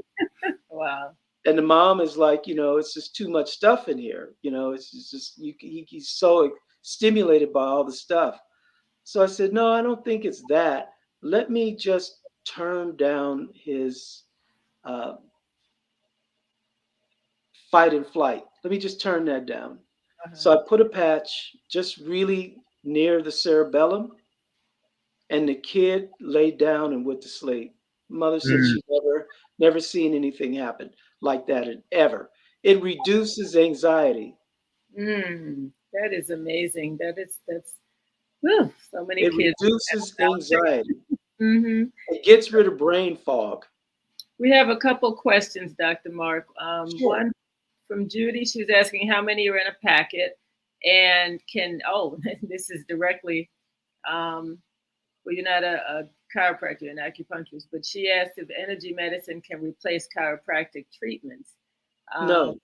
Wow. And the mom is like, it's just too much stuff in here. It's just he's so stimulated by all the stuff. So I said, no, I don't think it's that. Let me just turn down his uh, fight and flight. Let me just turn that down. Uh-huh. So I put a patch just really near the cerebellum, and the kid laid down and went to sleep. Mother said Mm. she never seen anything happen like that and ever. It reduces anxiety. That is amazing. That's whew, so many It kids reduces out anxiety. there. It gets rid of brain fog. We have a couple questions, Dr. Mark. Sure. One from Judy. She was asking how many are in a packet, and this is directly. Well, you're not a chiropractor and acupuncturist, but she asked if energy medicine can replace chiropractic treatments. Um, No,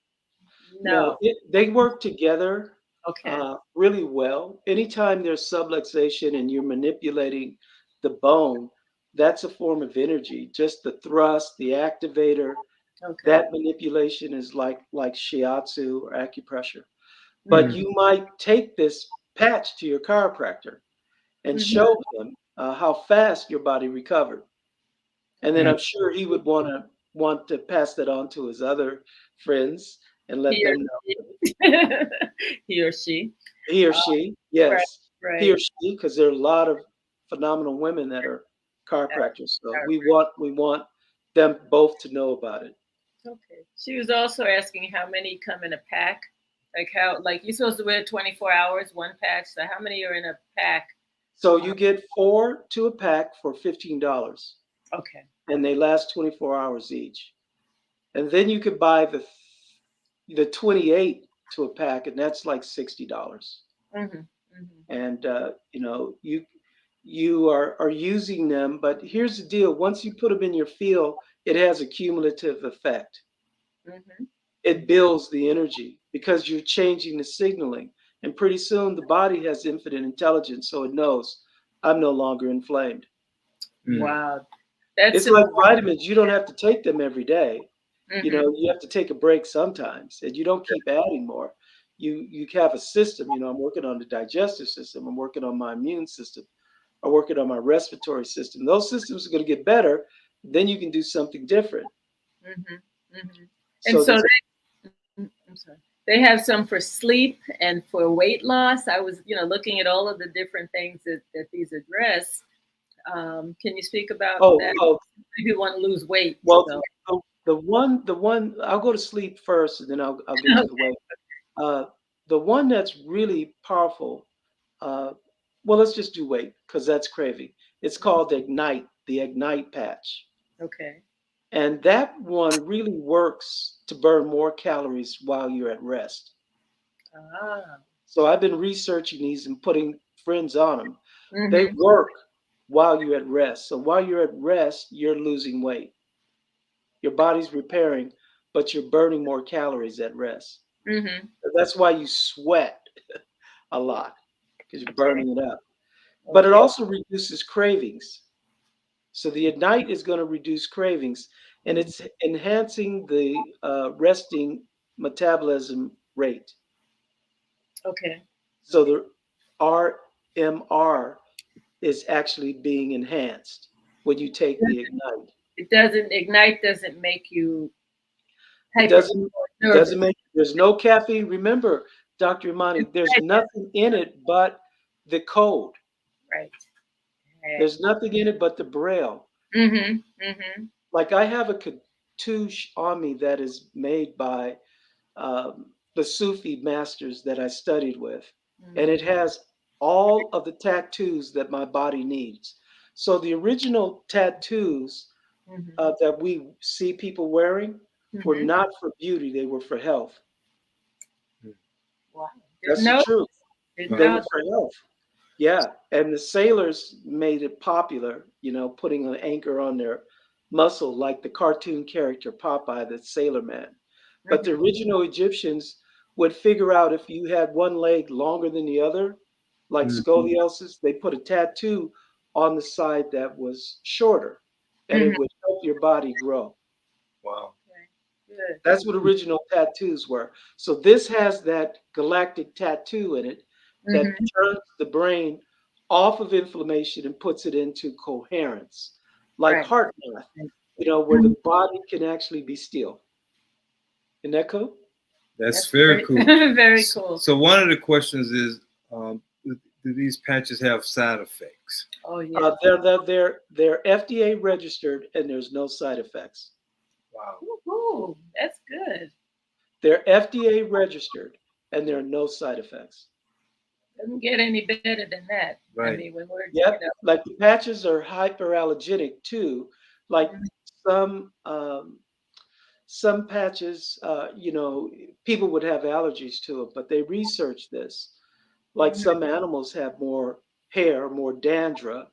no, no. they work together Okay. really well. Anytime there's subluxation and you're manipulating the bone, that's a form of energy. Just the thrust, the activator, Okay. that manipulation is like shiatsu or acupressure. But Mm. you might take this patch to your chiropractor and Mm-hmm. show him how fast your body recovered. And then Mm. I'm sure he would want to pass that on to his other friends and let He or them know. she. He or she. He or Uh, she, right. yes, he or Right. she, because there are a lot of phenomenal women that are chiropractors. So we Chiropractic. want them both to know about it. Okay. She was also asking how many come in a pack. Like you're supposed to wear 24 hours, one patch. So how many are in a pack? So Uh, you get 4 to a pack for $15, okay. and they last 24 hours each. And then you could buy the 28 to a pack, and that's like $60. Mm-hmm. Mm-hmm. And you are using them, but here's the deal: once you put them in your field, it has a cumulative effect. Mm-hmm. It builds the energy because you're changing the signaling, and pretty soon the body has infinite intelligence, so it knows I'm no longer inflamed. Mm. Wow. That's It's like important. vitamins. You don't have to take them every day. Mm-hmm. You have to take a break sometimes, and you don't keep adding more. You have a system. I'm working on the digestive system. I'm working on my immune system. I'm working on my respiratory system. Those systems are going to get better. Then you can do something different. Mm-hmm. Mm-hmm. And So so this, I'm sorry. They have some for sleep and for weight loss. I was, looking at all of the different things that these address. Can you speak about that? oh, If you want to lose weight, well, so the one, I'll go to sleep first, and then I'll get to the okay. weight. Uh, the one that's really powerful, uh, well, let's just do weight because that's craving. It's called Ignite, the Ignite patch. Okay. And that one really works to burn more calories while you're at rest. Ah. So I've been researching these and putting friends on them. They Mm-hmm. work while you're at rest. So while you're at rest, you're losing weight. Your body's repairing, but you're burning more calories at rest. Mm-hmm. That's why you sweat a lot because you're Okay. burning it up. But it Okay. also reduces cravings. So the Ignite is going to reduce cravings, and it's enhancing the resting metabolism rate. Okay. So the RMR is actually being enhanced when you take the Ignite. It doesn't ignite. Doesn't make you It hyper doesn't nervous. make there's no caffeine. Remember, Dr. Imani, there's nothing in it but the code. Right. There's nothing in it but the braille. Mm-hmm. Mm-hmm. Like I have a cartouche on me that is made by the Sufi masters that I studied with, and it has all of the tattoos that my body needs. So the original tattoos Mm-hmm. that we see people wearing were Mm-hmm. not for beauty; they were for health. Wow. Didn't That's the know. truth. Didn't Right. They know. were for health. Yeah, and the sailors made it popular, putting an anchor on their muscle like the cartoon character Popeye, the sailor man. But the Mm-hmm. original Egyptians would figure out if you had one leg longer than the other, like Mhm. scoliosis, they put a tattoo on the side that was shorter, and it Mm-hmm. would help your body grow. Wow. Okay. Good. That's what original tattoos were. So this has that galactic tattoo in it that Mm-hmm. turns the brain off of inflammation and puts it into coherence, like Right. heart math, where the body can actually be still. Isn't that cool? That's That's very very cool. very cool. So one of the questions is, do these patches have side effects? Oh yeah. They're FDA registered and there's no side effects. Wow. Woo-hoo. That's good. They're FDA registered and there are no side effects. Doesn't get any better than that. I Right. mean, when we're, Yep, like the patches are hyperallergenic too. Like Mhm. some some patches, people would have allergies to it, but they researched this. Like Mhm. some animals have more hair, more dandruff,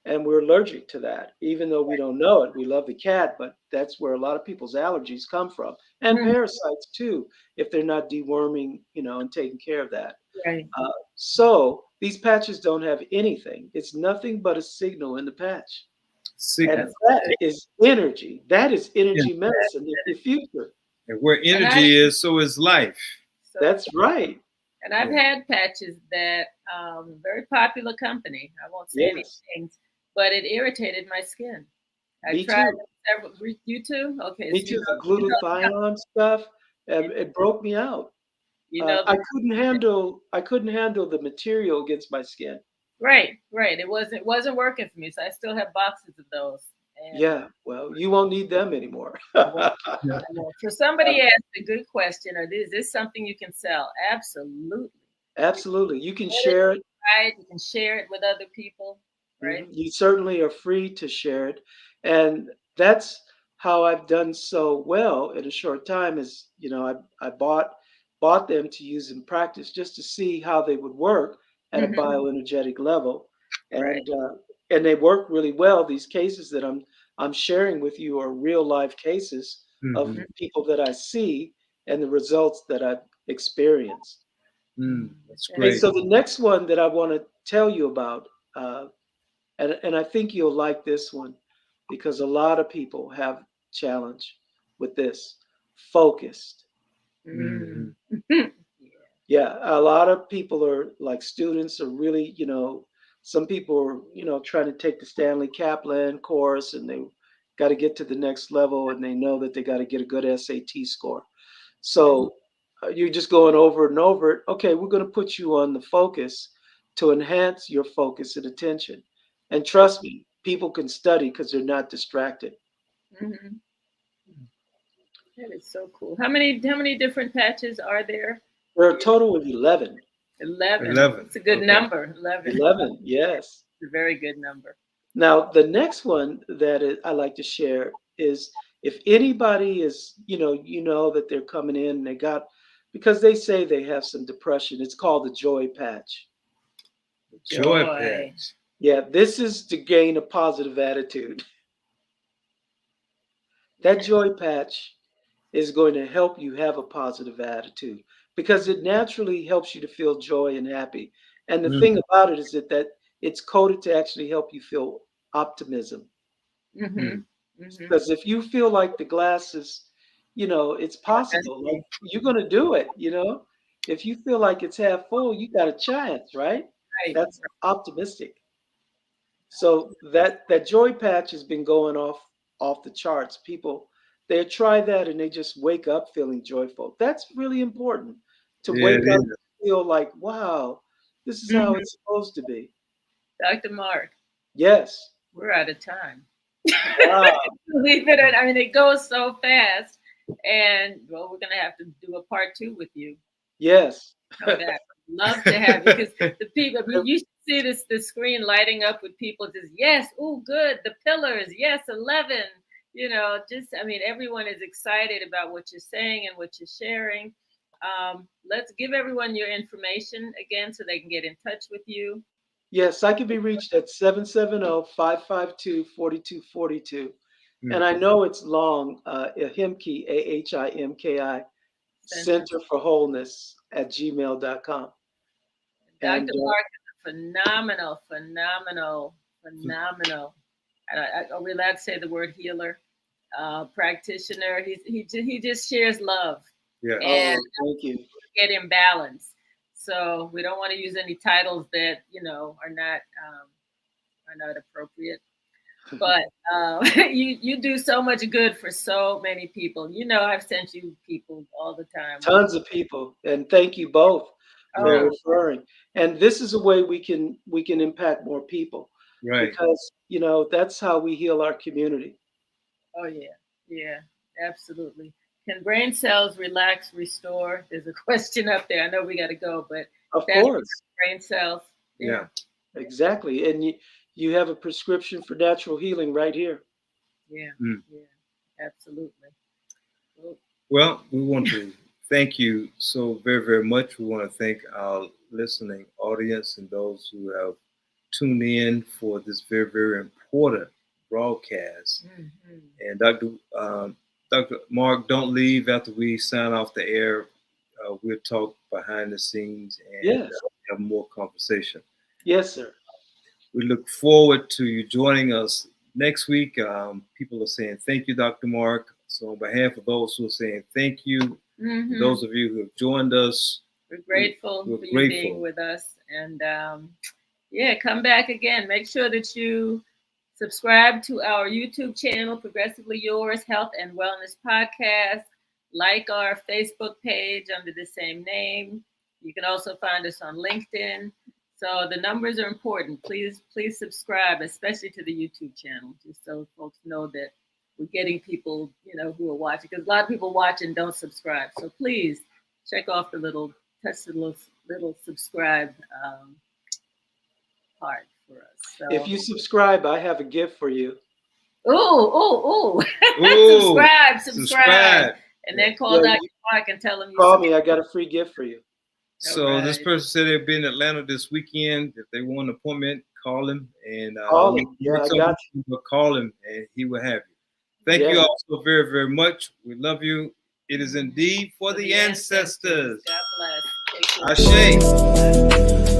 and we're allergic to that. Even though we don't know it, we love the cat, but that's where a lot of people's allergies come from, and Mhm. parasites too, if they're not deworming, and taking care of that. Right. So these patches don't have anything. It's nothing but a signal in the patch. And Signal. That's that good. is energy. That is Yeah. energy medicine. It's the future. And where And I energy is, so is life. so That's right. and I've Yeah. had patches that very popular company. I won't say any Yes. names, but it irritated my skin. I Me tried too. several. You too? Okay, Me so too. The glutathione stuff, it broke me out. you know I the couldn't handle. I couldn't handle the material against my skin. right, right. It wasn't working for me, so I still have boxes of those. And Yeah. Well, you won't need them anymore. I won't. I won't. So somebody asked a good question. Or is this something you can sell? Absolutely. You Absolutely. You can can get it share it. right. You can share it with other people. Right. You certainly are free to share it. And that's how I've done so well in a short time is, I bought them to use in practice just to see how they would work at a Hmm. bioenergetic level. Right. And they work really well. These cases that I'm sharing with you are real life cases of Hmm. Mhm. people that I see and the results that I've experienced. That's And great. That's so the next one that I want to tell you about, and I think you'll like this one because a lot of people have challenge with this. Focused. mm. Hmm. Yeah, a lot of people are like students are really, some people are, trying to take the Stanley Kaplan course and they got to get to the next level and they know that they got to get a good SAT score. Mhm. So you're just going over and over it. Okay, we're going to put you on the focus to enhance your focus and attention. And trust me, people can study because they're not distracted. Mhm. That is so cool. How many different patches are there? There are a total of 11. 11. 11. It's a good Okay. number. 11. 11, yes. It's a very good number. Now, the next one that I like to share is if anybody is, you know that they're coming in and they got, because they say they have some depression, it's called the joy patch. Joy Joy. patch. Yeah, this is to gain a positive attitude. That joy patch is going to help you have a positive attitude because it naturally helps you to feel joy and happy. And the Mm, thing about it is that it's coded to actually help you feel optimism. Mm-hmm. mm. Mm-hmm. Because if you feel like the glass is, it's possible, like you're going to do it. If you feel like it's half full, you got a chance, right? Right. That's optimistic. So that joy patch has been going off the charts. People they try that and they just wake up feeling joyful. That's really important to Yeah, wake it up is. and feel like, wow, this is how Mhm. it's supposed to be. Dr. Mark, Yes. we're out of time. Wow. Believe it or not, I mean, it goes so fast. And well, we're going to have to do a part 2 with you. Yes. Come back. Love to have you because the people, I mean, you should see the screen lighting up with people just, yes, oh, good. The pillars, yes, 11. I mean, everyone is excited about what you're saying and what you're sharing. Let's give everyone your information again so they can get in touch with you. Yes, I can be reached at 770-552-4242. And Mm. I know it's long, Ahimki, Ahimki, Center. Center for Wholeness at gmail.com. And Dr. Mark is a phenomenal. Are we allowed to say the word healer? Practitioner. He just shares love Yeah. and thank you. get in balance. So we don't want to use any titles that are not appropriate. But you do so much good for so many people. I've sent you people all the time. Tons of people, and thank you both Yeah. for Oh, referring. And this is a way we can impact more people Right. because that's how we heal our community. oh yeah, absolutely. Can brain cells relax, restore? There's a question up there. I know we got to go, but Of that's course, brain cells. Yeah. exactly. And you have a prescription for natural healing right here. Yeah, Mm. absolutely. Well, Well, we want to thank you so very, very much. We want to thank our listening audience and those who have tuned in for this very, very important broadcast. mhm. And Dr. Mark, don't leave after we sign off the air. We'll talk behind the scenes and Yes, have more conversation. yes, sir. We look forward to you joining us next week. People are saying thank you, Dr. Mark. So on behalf of those who are saying thank you, Mhm. those of you who have joined us, We're grateful we're for you grateful. being with us. And come back again. Make sure that you subscribe to our YouTube channel, Progressively Yours Health and Wellness Podcast. Like our Facebook page under the same name. You can also find us on LinkedIn. So the numbers are important. Please subscribe, especially to the YouTube channel, just so folks know that we're getting people, who are watching. Because a lot of people watch and don't subscribe. So please check off touch the little subscribe part for us. So. If you subscribe, I have a gift for you. Ooh. Ooh, subscribe. And then call Yeah, Dr. Mark and tell him you call me. I got a free gift for you. So this right. person said they'll be in Atlanta this weekend. If they want an appointment, call him and Call him. Yeah, I got you. Call him and he will have you. Thank you Yeah. all so very, very much. We love you. It is indeed for the ancestors. God bless. Take care. Ashe.